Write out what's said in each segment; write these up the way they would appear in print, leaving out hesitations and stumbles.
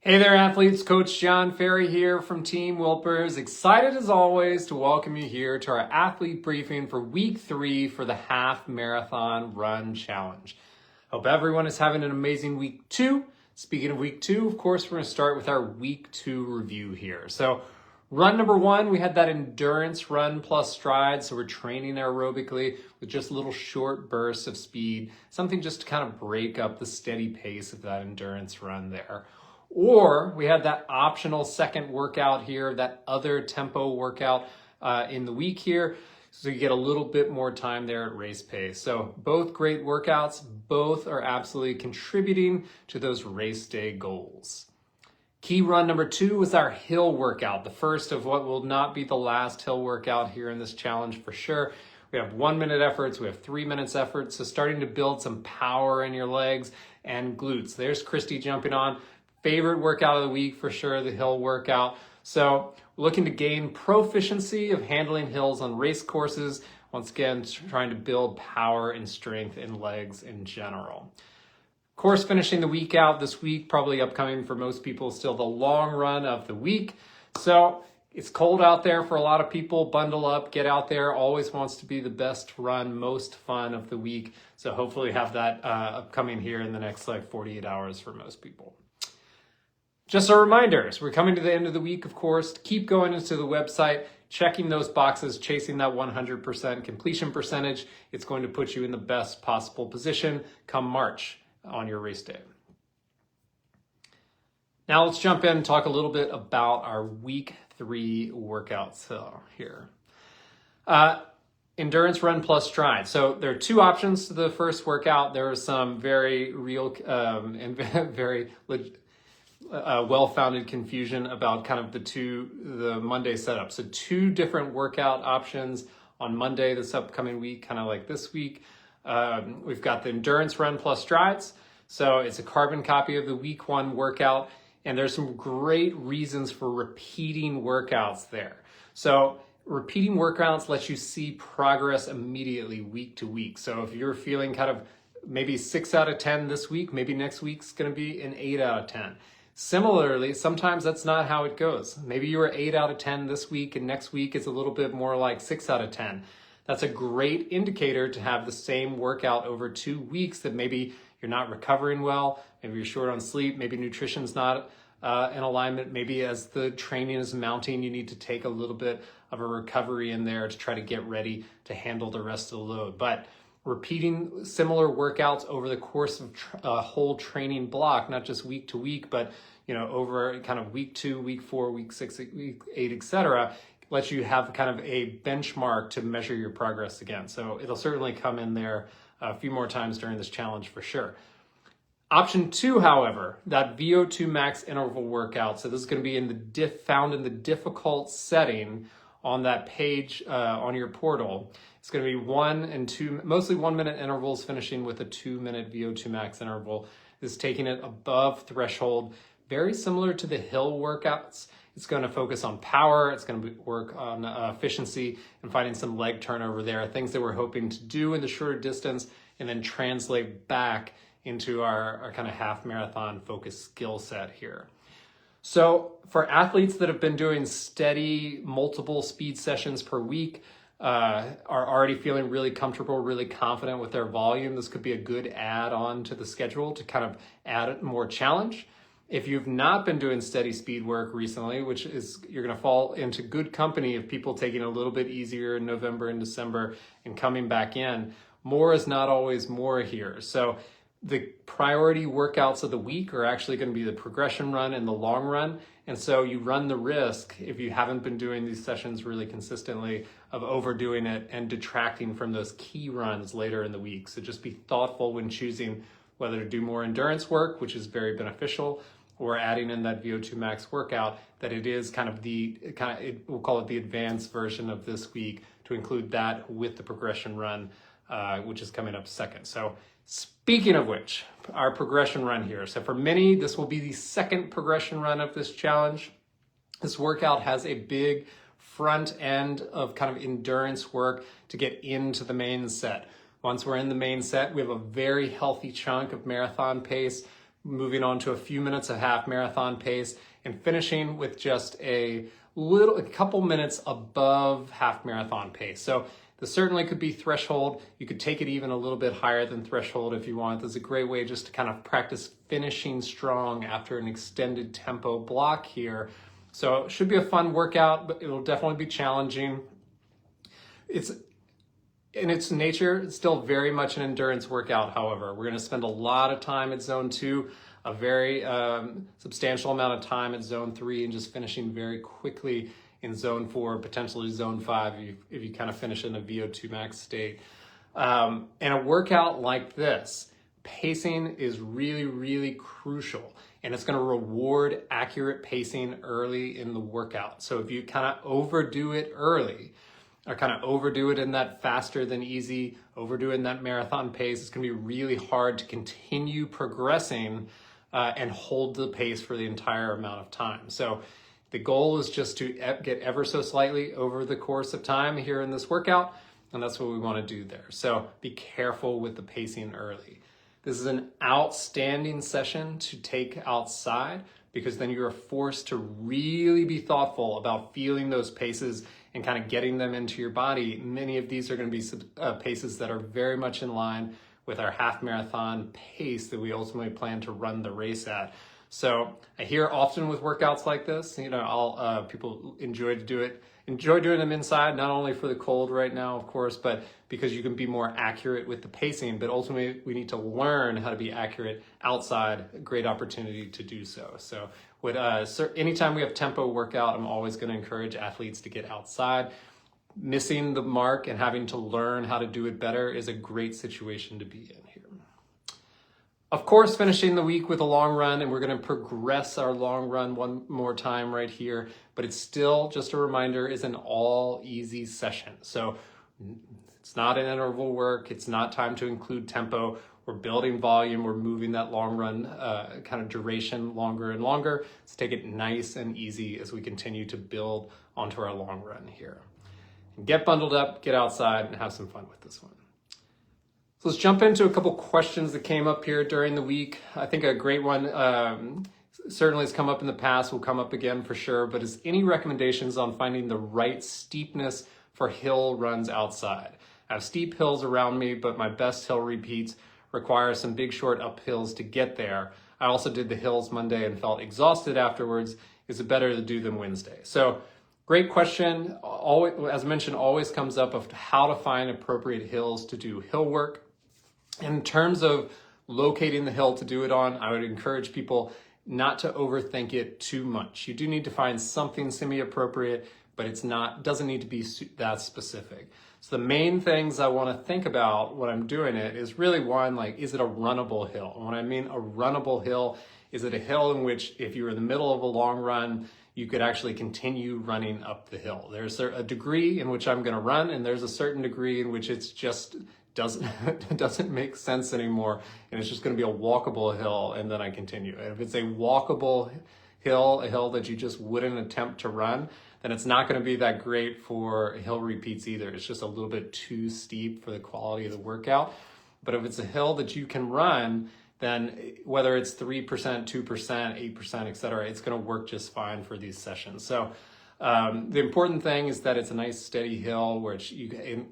Hey there, athletes. Coach John Ferry here from Team Wilpers. Excited as always to welcome you here to our athlete briefing for week 3 for the half marathon run challenge. Hope everyone is having an amazing week 2. Speaking of week 2, of course, we're going to start with our week 2 review here. So run number 1, we had that endurance run plus stride. So we're training aerobically with just little short bursts of speed, something just to kind of break up the steady pace of that endurance run there. Or we had that optional second workout here, that other tempo workout in the week here. So you get a little bit more time there at race pace. So both great workouts, both are absolutely contributing to those race day goals. Key run number 2 was our hill workout, the first of what will not be the last hill workout here in this challenge for sure. We have 1 minute efforts, we have 3 minutes efforts, so starting to build some power in your legs and glutes. There's Christy jumping on. Favorite workout of the week for sure, the hill workout. So looking to gain proficiency of handling hills on race courses. Once again, trying to build power and strength in legs in general. Of course, finishing the week out this week, probably upcoming for most people, still the long run of the week. So it's cold out there for a lot of people. Bundle up, get out there. Always wants to be the best run, most fun of the week. So hopefully have that upcoming here in the next 48 hours for most people. Just a reminder, so we're coming to the end of the week, of course. Keep going into the website, checking those boxes, chasing that 100% completion percentage. It's going to put you in the best possible position come March on your race day. Now let's jump in and talk a little bit about our week 3 workouts here. Endurance run plus stride. So there are 2 options to the first workout. There are some very real and very well-founded confusion about kind of the Monday setup. So 2 different workout options on Monday this upcoming week, kind of like this week. We've got the endurance run plus strides. So it's a carbon copy of the week 1 workout. And there's some great reasons for repeating workouts there. So repeating workouts lets you see progress immediately week to week. So if you're feeling kind of maybe 6 out of 10 this week, maybe next week's going to be an 8 out of 10. Similarly, sometimes that's not how it goes. Maybe you were 8 out of 10 this week and next week it's a little bit more like 6 out of 10. That's a great indicator to have the same workout over 2 weeks that maybe you're not recovering well, maybe you're short on sleep, maybe nutrition's not in alignment, maybe as the training is mounting, you need to take a little bit of a recovery in there to try to get ready to handle the rest of the load. But repeating similar workouts over the course of a whole training block, not just week to week, but over kind of week 2, week 4, week 6, week 8, etc., lets you have kind of a benchmark to measure your progress again. So it'll certainly come in there a few more times during this challenge for sure. Option 2, however, that VO2 max interval workout. So this is going to be found in the difficult setting on that page on your portal. It's going to be 1 and 2, mostly 1 minute intervals, finishing with a 2 minute VO2 max interval. This is taking it above threshold, very similar to the hill workouts. It's going to focus on power. It's going to work on efficiency and finding some leg turnover there, things that we're hoping to do in the shorter distance and then translate back into our kind of half marathon focused skill set here. So for athletes that have been doing steady multiple speed sessions per week, are already feeling really comfortable, really confident with their volume, this could be a good add-on to the schedule to kind of add more challenge. If you've not been doing steady speed work recently, which is, you're going to fall into good company of people taking a little bit easier in November and December and coming back in. More is not always more here. So the priority workouts of the week are actually going to be the progression run and the long run. And so you run the risk, if you haven't been doing these sessions really consistently, of overdoing it and detracting from those key runs later in the week. So just be thoughtful when choosing whether to do more endurance work, which is very beneficial, or adding in that VO2 max workout, that it is we'll call it the advanced version of this week, to include that with the progression run, which is coming up second. So speaking of which, our progression run here. So for many, this will be the second progression run of this challenge. This workout has a big front end of kind of endurance work to get into the main set. Once we're in the main set, we have a very healthy chunk of marathon pace, moving on to a few minutes of half marathon pace, and finishing with just a couple minutes above half marathon pace. So this certainly could be threshold. You could take it even a little bit higher than threshold if you want. This is a great way just to kind of practice finishing strong after an extended tempo block here. So it should be a fun workout, but it'll definitely be challenging. It's in its nature, it's still very much an endurance workout. However, we're going to spend a lot of time at zone 2, a very substantial amount of time at zone 3, and just finishing very quickly in zone 4, potentially zone 5 if you kind of finish in a VO2 max state. And a workout like this, pacing is really, really crucial, and it's going to reward accurate pacing early in the workout. So if you kind of overdo it early, or kind of overdo it in that faster than easy, overdo it in that marathon pace, it's going to be really hard to continue progressing and hold the pace for the entire amount of time. So the goal is just to get ever so slightly over the course of time here in this workout, and that's what we want to do there. So be careful with the pacing early. This is an outstanding session to take outside, because then you're forced to really be thoughtful about feeling those paces and kind of getting them into your body. Many of these are going to be paces that are very much in line with our half marathon pace that we ultimately plan to run the race at. So I hear often with workouts like this, people enjoy doing them inside, not only for the cold right now, of course, but because you can be more accurate with the pacing. But ultimately, we need to learn how to be accurate outside. A great opportunity to do so. So anytime we have tempo workout, I'm always going to encourage athletes to get outside. Missing the mark and having to learn how to do it better is a great situation to be in here. Of course, finishing the week with a long run, and we're going to progress our long run one more time right here, but it's still, just a reminder, is an all easy session. So it's not an interval work. It's not time to include tempo. We're building volume. We're moving that long run kind of duration longer and longer. Let's take it nice and easy as we continue to build onto our long run here. Get bundled up, get outside, and have some fun with this one. So let's jump into a couple questions that came up here during the week. I think a great one certainly has come up in the past, will come up again for sure, but is any recommendations on finding the right steepness for hill runs outside? I have steep hills around me, but my best hill repeats require some big short uphills to get there. I also did the hills Monday and felt exhausted afterwards. Is it better to do them Wednesday? So great question. Always, as mentioned, always comes up of how to find appropriate hills to do hill work. In terms of locating the hill to do it on, I would encourage people not to overthink it too much. You do need to find something semi-appropriate, but doesn't need to be that specific. So the main things I want to think about when I'm doing it is really one, like, is it a runnable hill? And when I mean a runnable hill, is it a hill in which if you're in the middle of a long run, you could actually continue running up the hill? There's a degree in which I'm going to run, and there's a certain degree in which it's just doesn't make sense anymore, and it's just going to be a walkable hill, and then I continue. And if it's a walkable hill, a hill that you just wouldn't attempt to run, then it's not going to be that great for hill repeats either. It's just a little bit too steep for the quality of the workout. But if it's a hill that you can run, then whether it's 3%, 2%, 8%, etc., it's going to work just fine for these sessions. So the important thing is that it's a nice steady hill which you can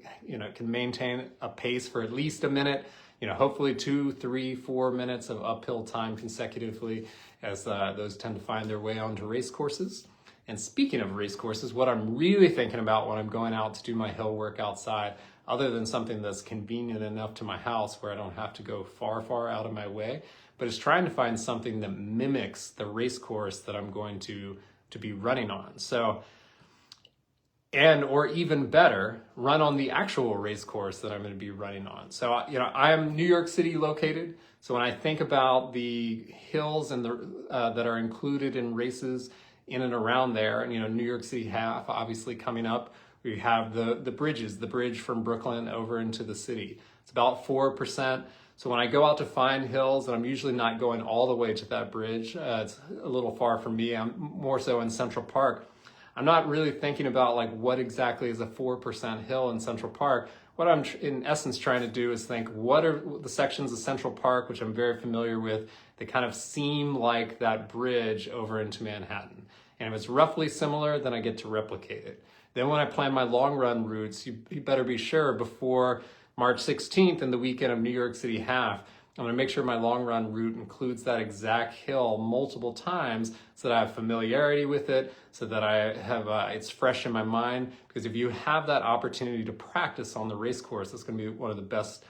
maintain a pace for at least a minute, hopefully 2, 3, 4 minutes of uphill time consecutively, as those tend to find their way onto race courses. And speaking of race courses, what I'm really thinking about when I'm going out to do my hill work outside, other than something that's convenient enough to my house where I don't have to go far out of my way, but is trying to find something that mimics the race course that I'm going to be running on. So, or even better, run on the actual race course that I'm going to be running on. So, I'm New York City located. So when I think about the hills and that are included in races in and around there, and New York City half obviously coming up, we have the bridges, the bridge from Brooklyn over into the city. It's about 4%. So when I go out to find hills, and I'm usually not going all the way to that bridge, it's a little far from me, I'm more so in Central Park. I'm not really thinking about like what exactly is a 4% hill in Central Park. what I'm in essence trying to do is think, what are the sections of Central Park, which I'm very familiar with, that kind of seem like that bridge over into Manhattan. And if it's roughly similar, then I get to replicate it. Then when I plan my long run routes, you better be sure before March 16th and the weekend of New York City Half, I'm going to make sure my long run route includes that exact hill multiple times so that I have familiarity with it, so that I have it's fresh in my mind. Because if you have that opportunity to practice on the race course, it's going to be one of the best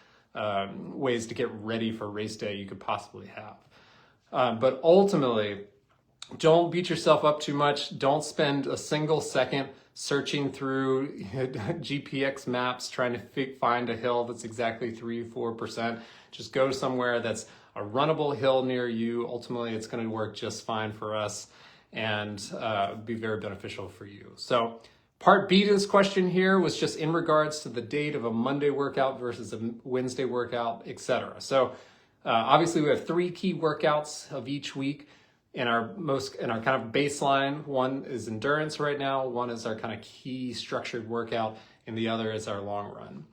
ways to get ready for race day you could possibly have. But ultimately, don't beat yourself up too much. Don't spend a single second searching through GPX maps trying to find a hill that's exactly 3-4%. Just go somewhere that's a runnable hill near you. Ultimately, it's going to work just fine for us and be very beneficial for you. So part B to this question here was just in regards to the date of a Monday workout versus a Wednesday workout, etc. So obviously we have 3 key workouts of each week. In our kind of baseline, one is endurance right now, one is our kind of key structured workout, and the other is our long run.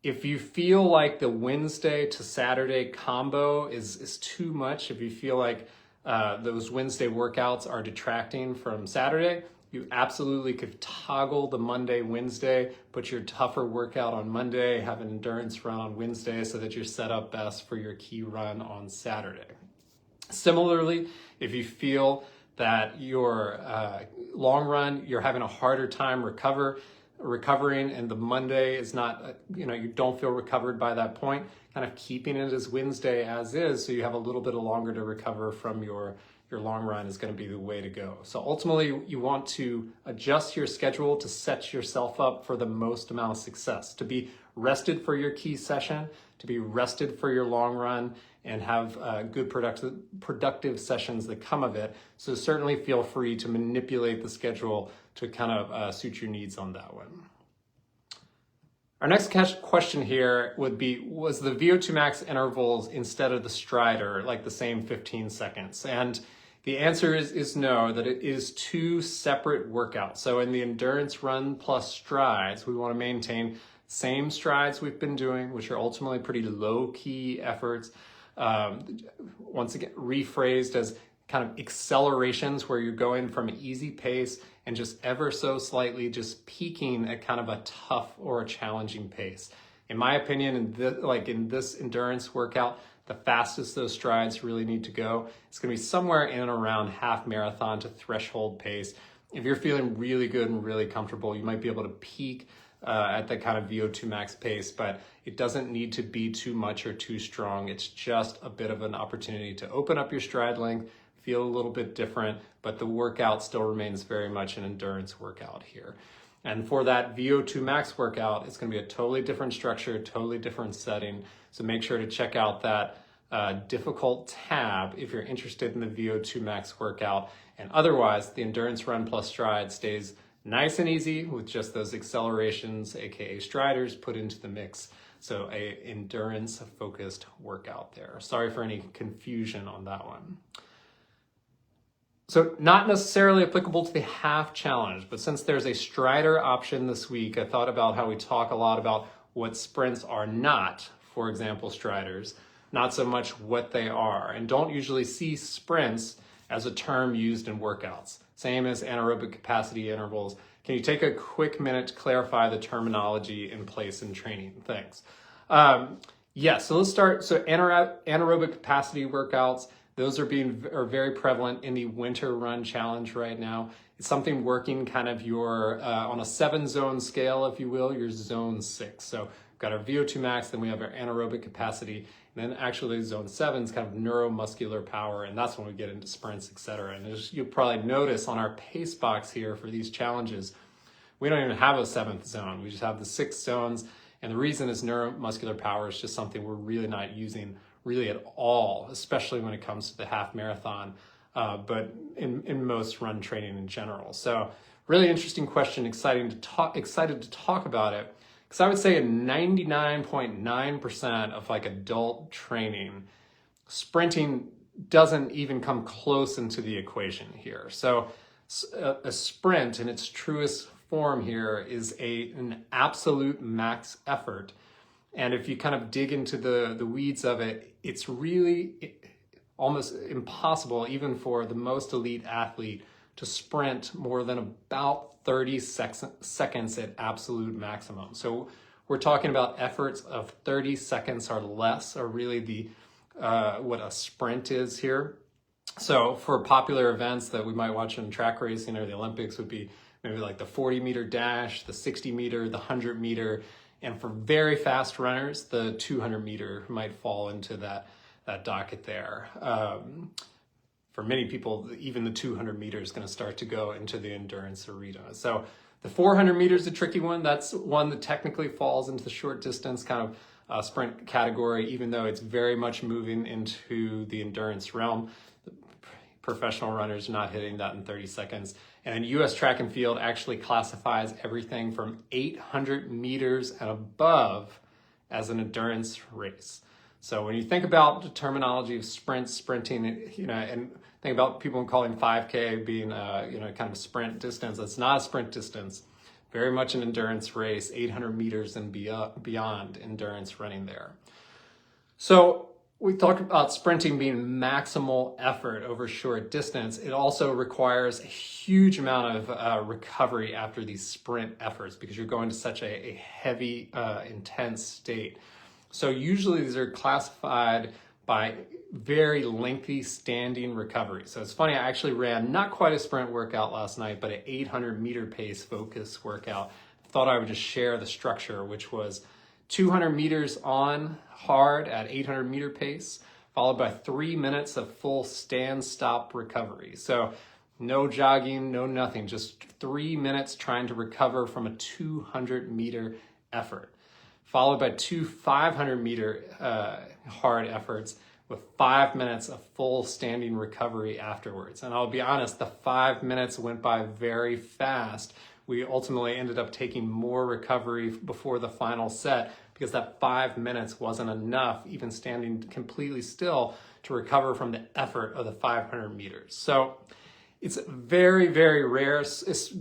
If you feel like the Wednesday to Saturday combo is too much, if you feel like those Wednesday workouts are detracting from Saturday, you absolutely could toggle the Monday, Wednesday, put your tougher workout on Monday, have an endurance run on Wednesday so that you're set up best for your key run on Saturday. Similarly, if you feel that your long run, you're having a harder time recovering and the Monday is not, you don't feel recovered by that point, kind of keeping it as Wednesday as is, so you have a little bit longer to recover from your long run is going to be the way to go. So ultimately, you want to adjust your schedule to set yourself up for the most amount of success, to be rested for your key session, to be rested for your long run, and have good productive sessions that come of it. So certainly feel free to manipulate the schedule to kind of suit your needs on that one. Our next question here would be, was the VO2 max intervals instead of the strider like the same 15 seconds? And the answer is no, that it is 2 separate workouts. So in the endurance run plus strides, we want to maintain same strides we've been doing, which are ultimately pretty low-key efforts. Once again, rephrased as kind of accelerations where you're going from an easy pace and just ever so slightly just peaking at kind of a tough or a challenging pace. In my opinion, in this endurance workout, the fastest those strides really need to go, it's going to be somewhere in and around half marathon to threshold pace. If you're feeling really good and really comfortable, you might be able to peak at that kind of VO2 max pace, but it doesn't need to be too much or too strong. It's just a bit of an opportunity to open up your stride length, feel a little bit different, but the workout still remains very much an endurance workout here. And for that VO2 max workout, it's going to be a totally different structure, totally different setting. So make sure to check out that difficult tab if you're interested in the VO2 max workout. And otherwise, the endurance run plus stride stays nice and easy with just those accelerations, aka striders, put into the mix. So a endurance focused workout there. Sorry for any confusion on that one. So not necessarily applicable to the half challenge, but since there's a strider option this week, I thought about how we talk a lot about what sprints are not, for example, striders, not so much what they are, and don't usually see sprints as a term used in workouts. Same as anaerobic capacity intervals. Can you take a quick minute to clarify the terminology in place in training? Thanks. Yes, so let's start. So anaerobic capacity workouts, those are very prevalent in the winter run challenge right now. It's something working kind of your, on a 7-zone scale, if you will, your zone 6. So we've got our VO2 max, then we have our anaerobic capacity, and then actually zone 7 is kind of neuromuscular power, and that's when we get into sprints, etc. And as you'll probably notice on our pace box here for these challenges, we don't even have a 7th zone. We just have the 6 zones, and the reason is neuromuscular power is just something we're really not using really at all, especially when it comes to the half marathon, but in most run training in general. So really interesting question, excited to talk about it, because I would say in 99.9% of like adult training, sprinting doesn't even come close into the equation here. So a sprint in its truest perform here is an absolute max effort. And if you kind of dig into the weeds of it, it's really almost impossible, even for the most elite athlete, to sprint more than about 30 seconds at absolute maximum. So we're talking about efforts of 30 seconds or less are really the what a sprint is here. So for popular events that we might watch in track racing or the Olympics would be maybe like the 40-meter dash, the 60-meter, the 100-meter, and for very fast runners, the 200-meter might fall into that docket there. For many people, even the 200 meters is going to start to go into the endurance arena. So the 400 meters is a tricky one. That's one that technically falls into the short distance kind of sprint category, even though it's very much moving into the endurance realm. The professional runners are not hitting that in 30 seconds. And US Track and Field actually classifies everything from 800 meters and above as an endurance race. So when you think about the terminology of sprinting, and think about people calling 5K being, kind of sprint distance. It's not a sprint distance, very much an endurance race, 800 meters and beyond endurance running there. So we talked about sprinting being maximal effort over short distance. It also requires a huge amount of recovery after these sprint efforts because you're going to such a heavy, intense state. So usually these are classified by very lengthy standing recovery. So it's funny, I actually ran not quite a sprint workout last night, but an 800-meter pace focus workout. I thought I would just share the structure, which was 200 meters on hard at 800-meter pace, followed by 3 minutes of full stand-stop recovery. So no jogging, no nothing, just 3 minutes trying to recover from a 200-meter effort, followed by 2 500-meter hard efforts with 5 minutes of full standing recovery afterwards. And I'll be honest, the 5 minutes went by very fast. We ultimately ended up taking more recovery before the final set because that 5 minutes wasn't enough, even standing completely still, to recover from the effort of the 500 meters. So it's very, very rare. It's,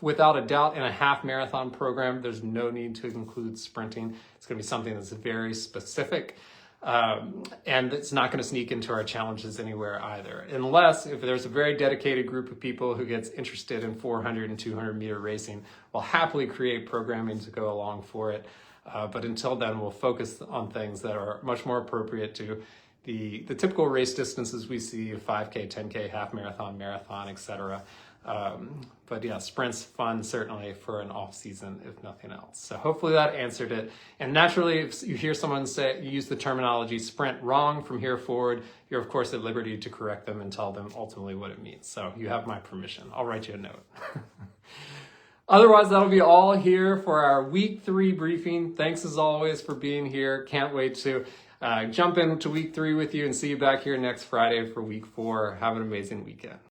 without a doubt, in a half marathon program, there's no need to include sprinting. It's going to be something that's very specific. And it's not going to sneak into our challenges anywhere either, unless if there's a very dedicated group of people who gets interested in 400 and 200 meter racing, we'll happily create programming to go along for it. But until then, we'll focus on things that are much more appropriate to the typical race distances we see of 5K, 10K, half marathon, marathon, etc. But yeah, sprint's fun, certainly, for an off season, if nothing else. So hopefully that answered it. And naturally, if you hear someone use the terminology sprint wrong from here forward, you're of course at liberty to correct them and tell them ultimately what it means. So you have my permission. I'll write you a note. Otherwise, that'll be all here for our week 3 briefing. Thanks as always for being here. Can't wait to jump into week 3 with you and see you back here next Friday for week 4. Have an amazing weekend.